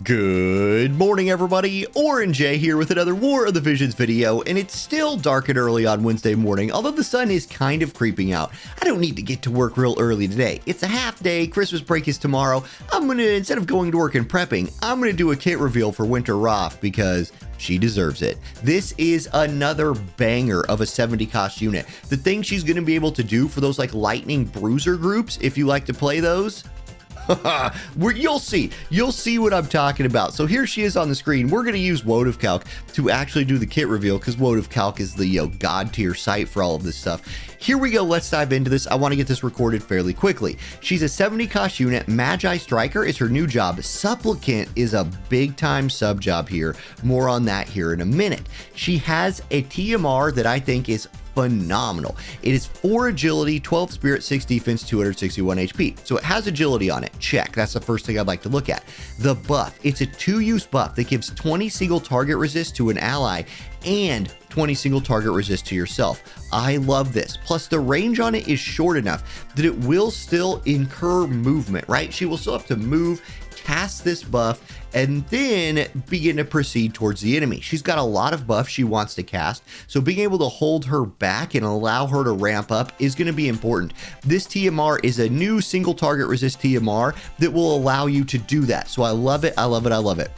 Good morning, everybody. OMG here with another War of the Visions video, and it's still dark and early on Wednesday morning, although the sun is kind of creeping out. I don't need to get to work real early today. It's a half day, Christmas break is tomorrow. Instead of going to work and prepping, I'm gonna do a kit reveal for Winter Raph because she deserves it. This is another banger of a 70 cost unit. The thing she's gonna be able to do for those like lightning bruiser groups, if you like to play those, you'll see what I'm talking about. So here she is on the screen. We're going to use WoTV to actually do the kit reveal because WoTV is the god tier site for all of this stuff. Here we go. Let's dive into this. I want to get this recorded fairly quickly. She's a 70 cost unit. Magi Striker is her new job. Supplicate is a big time sub job here. More on that here in a minute. She has a TMR that I think is phenomenal. It is 4 agility, 12 spirit, 6 defense, 261 HP. So it has agility on it. Check. That's the first thing I'd like to look at. The buff. It's a 2-use buff that gives 20 single target resist to an ally and 20 single target resist to yourself. I love this. Plus the range on it is short enough that it will still incur movement, right? She will still have to move, cast this buff, and then begin to proceed towards the enemy. She's got a lot of buffs she wants to cast, so being able to hold her back and allow her to ramp up is going to be important. This TMR is a new single target resist TMR that will allow you to do that. So I love it, I love it, I love it.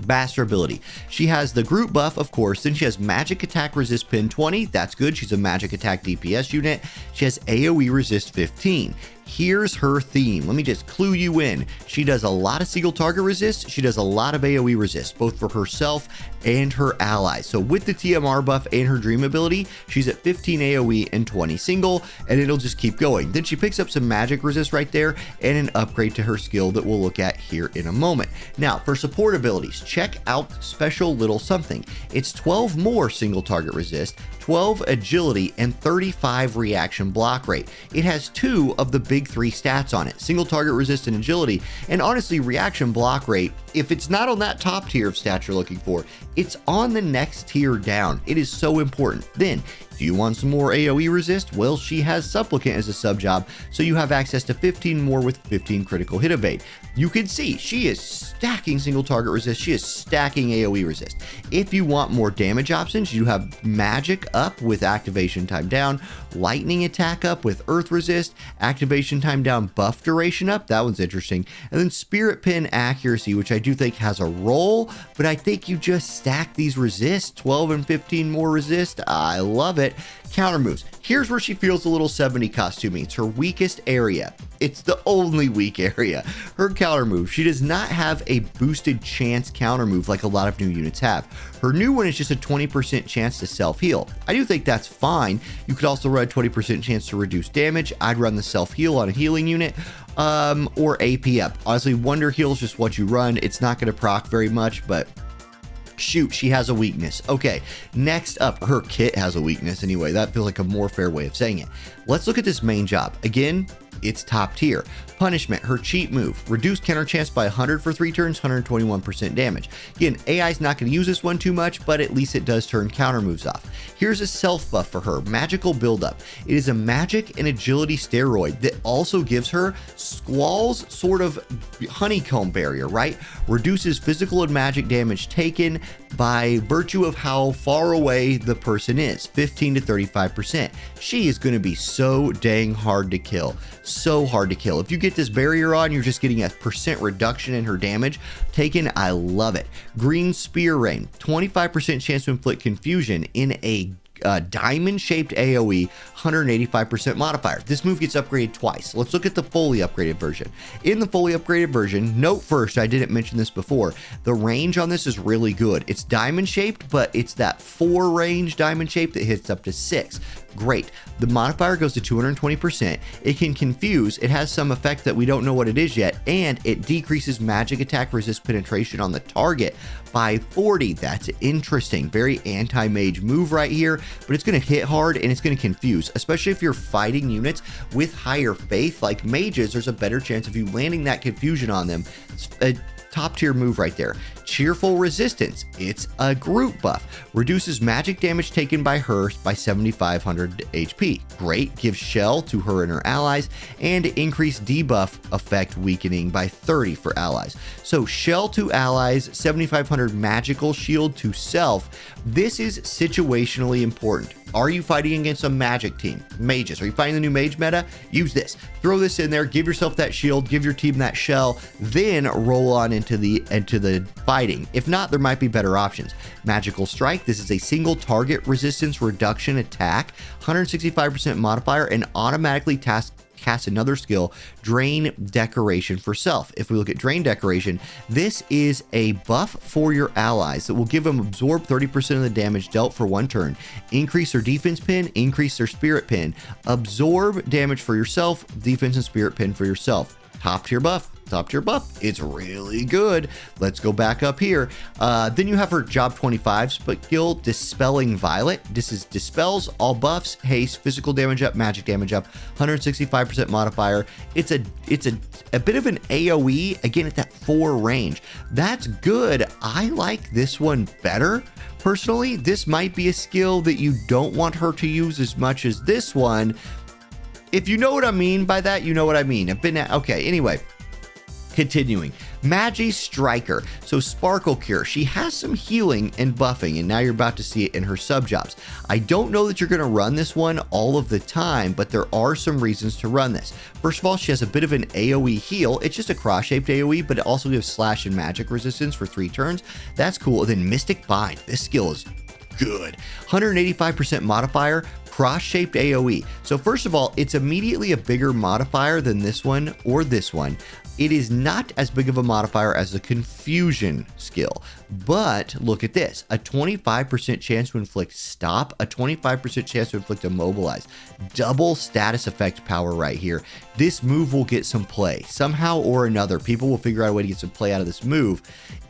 Master ability. She has the group buff, of course. Then she has magic attack resist pin 20. That's good. She's a magic attack DPS unit. She has AoE resist 15. Here's her theme. Let me just clue you in. She does a lot of single target resist. She does a lot of AoE resist, both for herself and her allies. So with the TMR buff and her dream ability, she's at 15 AoE and 20 single, and it'll just keep going. Then she picks up some magic resist right there and an upgrade to her skill that we'll look at here in a moment. Now, for support abilities, check out special little something. It's 12 more single target resist, 12 agility, and 35 reaction block rate. It has 2 of the big 3 stats on it, single target resist and agility, and honestly reaction block rate, if it's not on that top tier of stats you're looking for, it's on the next tier down. It is so important. Then, do you want some more AoE resist? Well, she has Supplicate as a sub job, so you have access to 15 more with 15 critical hit evade. You can see she is stacking single target resist. She is stacking AoE resist. If you want more damage options, you have magic up with activation time down, lightning attack up with earth resist, activation time down, buff duration up. That one's interesting. And then spirit pin accuracy, which I do think has a role, but I think you just stack these resists, 12 and 15 more resist. I love it. Counter moves. Here's where she feels a little 70 costuming. It's her weakest area. It's the only weak area. Her counter move. She does not have a boosted chance counter move like a lot of new units have. Her new one is just a 20% chance to self-heal. I do think that's fine. You could also run a 20% chance to reduce damage. I'd run the self-heal on a healing unit or AP up. Honestly, Wonder Heal is just what you run. It's not going to proc very much, but shoot, she has a weakness. Okay, next up, her kit has a weakness anyway. That feels like a more fair way of saying it. Let's look at this main job. Again, it's top tier. Punishment, her cheat move. Reduce counter chance by 100 for 3 turns, 121% damage. Again, AI's not going to use this one too much, but at least it does turn counter moves off. Here's a self buff for her, magical buildup. It is a magic and agility steroid that also gives her Squall's sort of honeycomb barrier, right? Reduces physical and magic damage taken by virtue of how far away the person is, 15 to 35%. She is going to be so dang hard to kill. So hard to kill. If you get this barrier on, you're just getting a % reduction in her damage taken. I love it. Green Spear Rain, 25% chance to inflict confusion in a diamond-shaped AoE, 185% modifier. This move gets upgraded twice. Let's look at the fully upgraded version. In the fully upgraded version, note first, I didn't mention this before, the range on this is really good. It's diamond-shaped, but it's that 4 range diamond shape that hits up to 6. Great. The modifier goes to 220%. It can confuse. It has some effect that we don't know what it is yet, and it decreases magic attack resist penetration on the target by 40. That's interesting. Very anti-mage move right here, but it's going to hit hard and it's going to confuse, especially if you're fighting units with higher faith like mages. There's a better chance of you landing that confusion on them. It's a top tier move right there. Cheerful Resistance. It's a group buff. Reduces magic damage taken by her by 7,500 HP. Great. Gives Shell to her and her allies, and increased debuff effect weakening by 30 for allies. So Shell to allies, 7,500 magical shield to self. This is situationally important. Are you fighting against a magic team? Mages. Are you fighting the new mage meta? Use this. Throw this in there. Give yourself that shield. Give your team that shell. Then roll on into the fighting. If not, there might be better options. Magical Strike. This is a single target resistance reduction attack. 165% modifier and automatically cast another skill, Drain Decoration for self. If we look at Drain Decoration, this is a buff for your allies that will give them absorb 30% of the damage dealt for 1 turn, increase their defense pin, increase their spirit pin, absorb damage for yourself, defense and spirit pin for yourself. Top tier buff. Top tier buff. It's really good. Let's go back up here. Then you have her job 25 skill, Dispelling Violet. This is dispels all buffs, haste, physical damage up, magic damage up, 165% modifier. It's a bit of an AoE, again at that 4 range. That's good. I like this one better. Personally, this might be a skill that you don't want her to use as much as this one. If you know what I mean by that, you know what I mean. Okay, anyway. Continuing, Magi Striker. So Sparkle Cure, she has some healing and buffing, and now you're about to see it in her sub-jobs. I don't know that you're going to run this one all of the time, but there are some reasons to run this. First of all, she has a bit of an AoE heal. It's just a cross-shaped AoE, but it also gives slash and magic resistance for 3 turns. That's cool. And then Mystic Bind. This skill is good. 185% modifier, cross-shaped AoE. So first of all, it's immediately a bigger modifier than this one or this one. It is not as big of a modifier as the Confusion skill, but look at this, a 25% chance to inflict stop, a 25% chance to inflict immobilize, double status effect power right here. This move will get some play somehow or another. People will figure out a way to get some play out of this move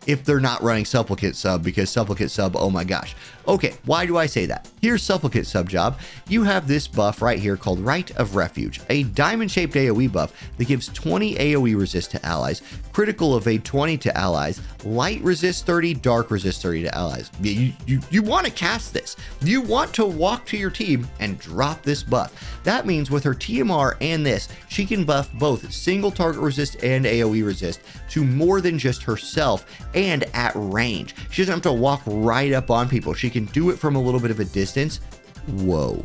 if they're not running Supplicate sub, because Supplicate sub, oh my gosh. Okay, why do I say that? Here's Supplicate sub job. You have this buff right here called Rite of Refuge, a diamond-shaped AoE buff that gives 20 AoE resist to allies, critical evade 20 to allies, light resist 30, dark resist 30 to allies. You want to cast this. You want to walk to your team and drop this buff. That means with her TMR and this, she can buff both single target resist and AoE resist to more than just herself and at range. She doesn't have to walk right up on people. She can do it from a little bit of a distance. Whoa.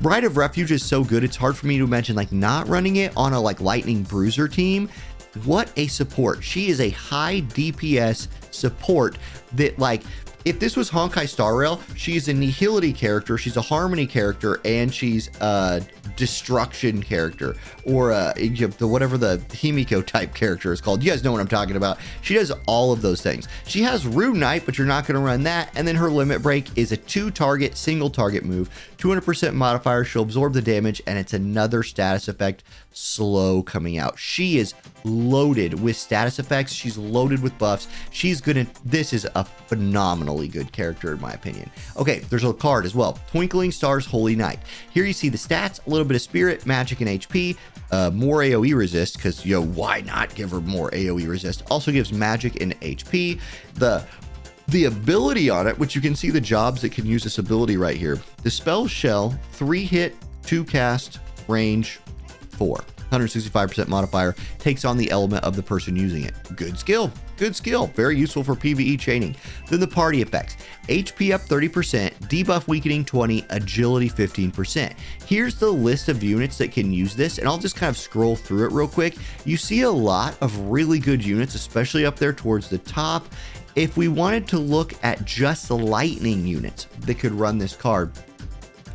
Rite of Refuge is so good, it's hard for me to imagine like not running it on a like Lightning Bruiser team. What a support. She is a high DPS support that, like, if this was Honkai Star Rail, she's a Nihility character, she's a Harmony character, and she's a Destruction character, or whatever the Himiko type character is called. You guys know what I'm talking about. She does all of those things. She has Rune Knight, but you're not going to run that. And then her Limit Break is a 2-target, single target move, 200% modifier. She'll absorb the damage, and it's another status effect, slow, coming out. She is loaded with status effects. She's loaded with buffs. This is a phenomenally good character in my opinion. Okay, there's a card as well, Twinkling Stars Holy Knight. Here you see the stats, a little bit of spirit, magic, and HP, more AoE resist, because why not give her more AoE resist? Also gives magic and HP. The ability on it, which you can see the jobs that can use this ability right here. Dispel Shell, 3 hit, 2 cast, range 4. 165% modifier, takes on the element of the person using it. Good skill. Good skill. Very useful for PvE chaining. Then the party effects. HP up 30%, debuff weakening 20, agility 15%. Here's the list of units that can use this, and I'll just kind of scroll through it real quick. You see a lot of really good units, especially up there towards the top. If we wanted to look at just the lightning units that could run this card,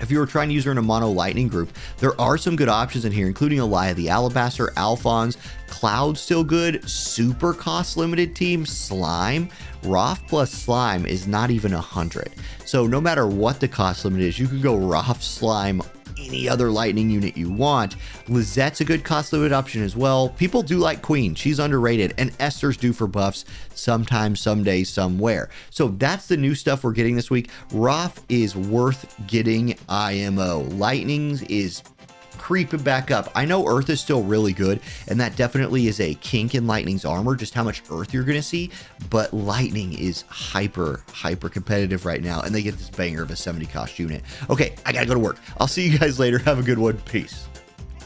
if you were trying to use her in a mono lightning group, there are some good options in here, including Elia the Alabaster, Alphonse, Cloud still good, super cost limited team, Slime. Raph plus Slime is not even 100. So no matter what the cost limit is, you can go Raph, Slime, any other lightning unit you want. Lizette's a good cost limit option as well. People do like Queen. She's underrated. And Esther's due for buffs sometime, someday, somewhere. So that's the new stuff we're getting this week. Raph is worth getting IMO. Lightning's is creeping back up. I know Earth is still really good, and that definitely is a kink in Lightning's armor, just how much Earth you're going to see, but Lightning is hyper competitive right now, and they get this banger of a 70 cost unit. Okay, I gotta go to work. I'll see you guys later. Have a good one. Peace.